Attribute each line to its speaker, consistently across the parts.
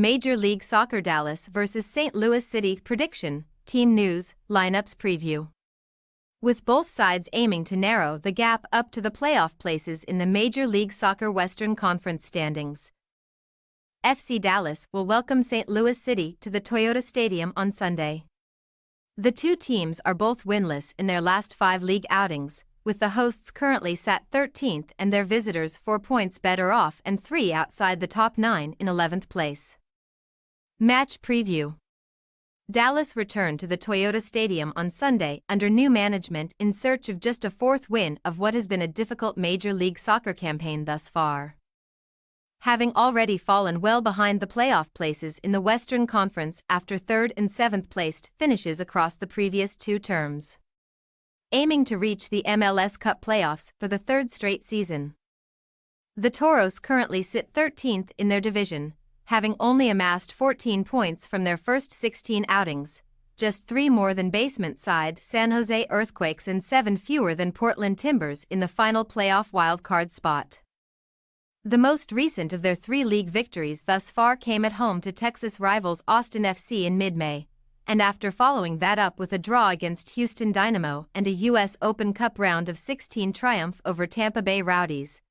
Speaker 1: Major League Soccer Dallas vs. St. Louis City prediction, team news, lineups preview. With both sides aiming to narrow the gap up to the playoff places in the Major League Soccer Western Conference standings, FC Dallas will welcome St. Louis City to the Toyota Stadium on Sunday. The two teams are both winless in their last 5 league outings, with the hosts currently sat 13th and their visitors 4 points better off and 3 outside the top 9 in 11th place. Match preview. Dallas returned to the Toyota Stadium on Sunday under new management in search of just a 4th win of what has been a difficult Major League Soccer campaign thus far. Having already fallen well behind the playoff places in the Western Conference after 3rd and 7th placed finishes across the previous 2 terms. Aiming to reach the MLS Cup playoffs for the 3rd straight season. The Toros currently sit 13th in their division, having only amassed 14 points from their first 16 outings, just 3 more than basement side San Jose Earthquakes and 7 fewer than Portland Timbers in the final playoff wildcard spot. The most recent of their 3 league victories thus far came at home to Texas rivals Austin FC in mid-May, and after following that up with a draw against Houston Dynamo and a U.S. Open Cup round of 16 triumph over Tampa Bay Rowdies.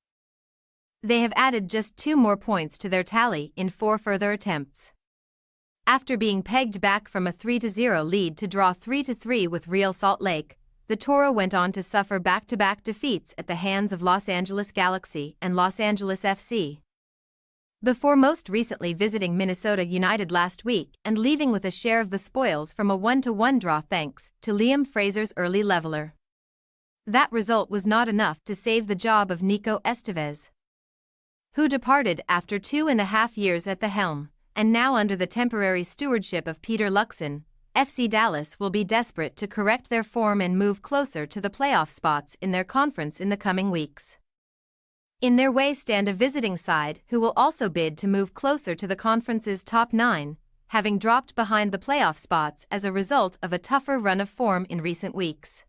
Speaker 1: They have added just 2 more points to their tally in 4 further attempts. After being pegged back from a 3-0 lead to draw 3-3 with Real Salt Lake, the Toro went on to suffer back-to-back defeats at the hands of Los Angeles Galaxy and Los Angeles FC. Before most recently visiting Minnesota United last week and leaving with a share of the spoils from a 1-1 draw thanks to Liam Fraser's early leveler. That result was not enough to save the job of Nico Estevez, who departed after 2.5 years at the helm, and now under the temporary stewardship of Peter Luxon. FC Dallas will be desperate to correct their form and move closer to the playoff spots in their conference in the coming weeks. In their way stand a visiting side who will also bid to move closer to the conference's top 9, having dropped behind the playoff spots as a result of a tougher run of form in recent weeks.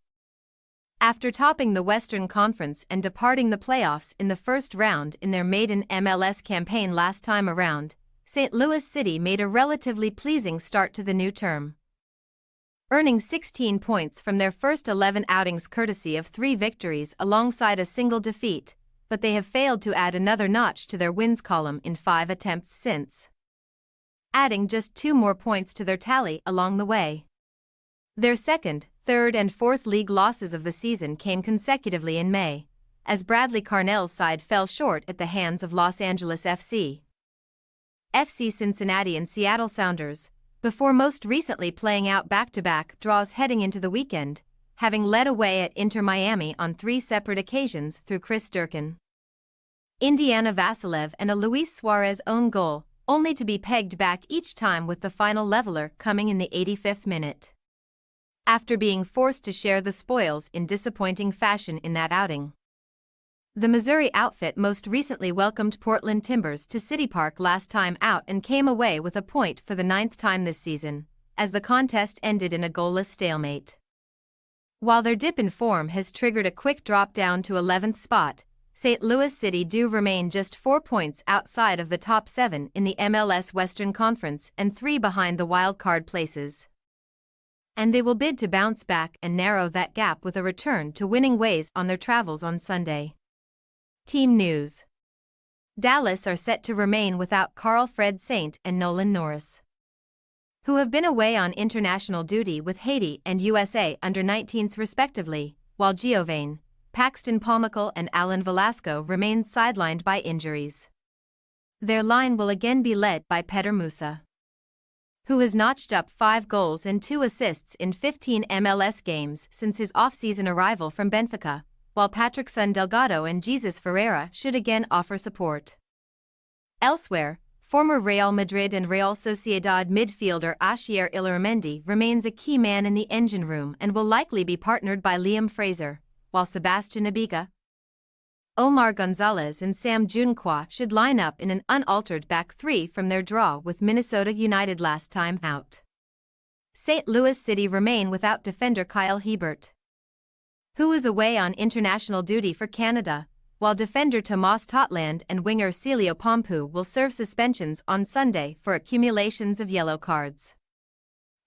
Speaker 1: After topping the Western Conference and departing the playoffs in the first round in their maiden MLS campaign last time around, St. Louis City made a relatively pleasing start to the new term, earning 16 points from their first 11 outings courtesy of 3 victories alongside a single defeat, but they have failed to add another notch to their wins column in 5 attempts since, adding just 2 more points to their tally along the way. Their 2nd, 3rd and 4th league losses of the season came consecutively in May, as Bradley Carnell's side fell short at the hands of Los Angeles FC, FC Cincinnati and Seattle Sounders, before most recently playing out back-to-back draws heading into the weekend, having led away at Inter Miami on 3 separate occasions through Chris Durkin, Indiana Vassilev and a Luis Suarez own goal, only to be pegged back each time with the final leveler coming in the 85th minute. After being forced to share the spoils in disappointing fashion in that outing, the Missouri outfit most recently welcomed Portland Timbers to City Park last time out and came away with a point for the 9th time this season, as the contest ended in a goalless stalemate. While their dip in form has triggered a quick drop down to 11th spot, St. Louis City do remain just 4 points outside of the top 7 in the MLS Western Conference and 3 behind the wildcard places. And they will bid to bounce back and narrow that gap with a return to winning ways on their travels on Sunday. Team news. Dallas are set to remain without Carl Fred Saint and Nolan Norris, who have been away on international duty with Haiti and USA under-19s respectively, while Giovane, Paxton Pomykal and Alan Velasco remain sidelined by injuries. Their line will again be led by Petar Musa, who has notched up 5 goals and 2 assists in 15 MLS games since his off-season arrival from Benfica, while Patrickson Delgado and Jesus Ferreira should again offer support. Elsewhere, former Real Madrid and Real Sociedad midfielder Asier Illarramendi remains a key man in the engine room and will likely be partnered by Liam Fraser, while Sebastian Ibeca, Omar Gonzalez and Sam Junqua should line up in an unaltered back 3 from their draw with Minnesota United last time out. St. Louis City remain without defender Kyle Hiebert, who is away on international duty for Canada, while defender Tomas Totland and winger Celio Pompu will serve suspensions on Sunday for accumulations of yellow cards.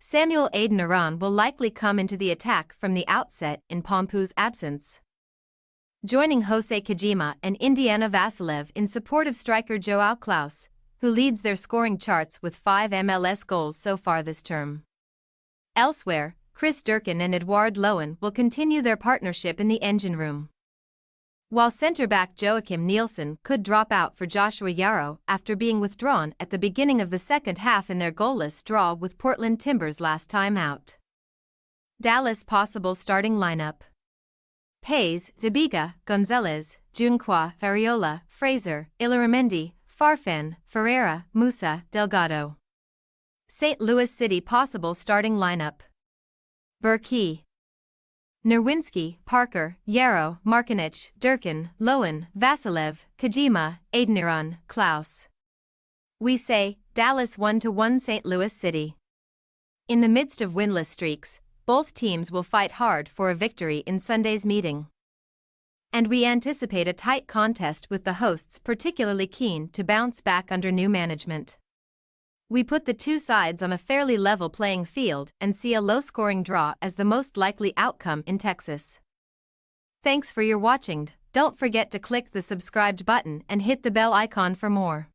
Speaker 1: Samuel Adeniran will likely come into the attack from the outset in Pompu's absence, joining Jose Kajima and Indiana Vasilev in support of striker Joao Klaus, who leads their scoring charts with 5 MLS goals so far this term. Elsewhere, Chris Durkin and Edouard Lowen will continue their partnership in the engine room, while centre-back Joachim Nielsen could drop out for Joshua Yaro after being withdrawn at the beginning of the second half in their goalless draw with Portland Timbers last time out. Dallas possible starting lineup: Paes, Zabiga, Gonzalez, Junqua, Variola, Fraser, Illaramendi, Farfan, Ferreira, Musa, Delgado. St. Louis City possible starting lineup: Burkey, Nerwinski, Parker, Yarrow, Markinich, Durkin, Lowen, Vasilev, Kajima, Adeniran, Klaus. We say, Dallas 1-1 St. Louis City. In the midst of winless streaks, both teams will fight hard for a victory in Sunday's meeting, and we anticipate a tight contest with the hosts particularly keen to bounce back under new management. We put the two sides on a fairly level playing field and see a low-scoring draw as the most likely outcome in Texas. Thanks for your watching. Don't forget to click the subscribed button and hit the bell icon for more.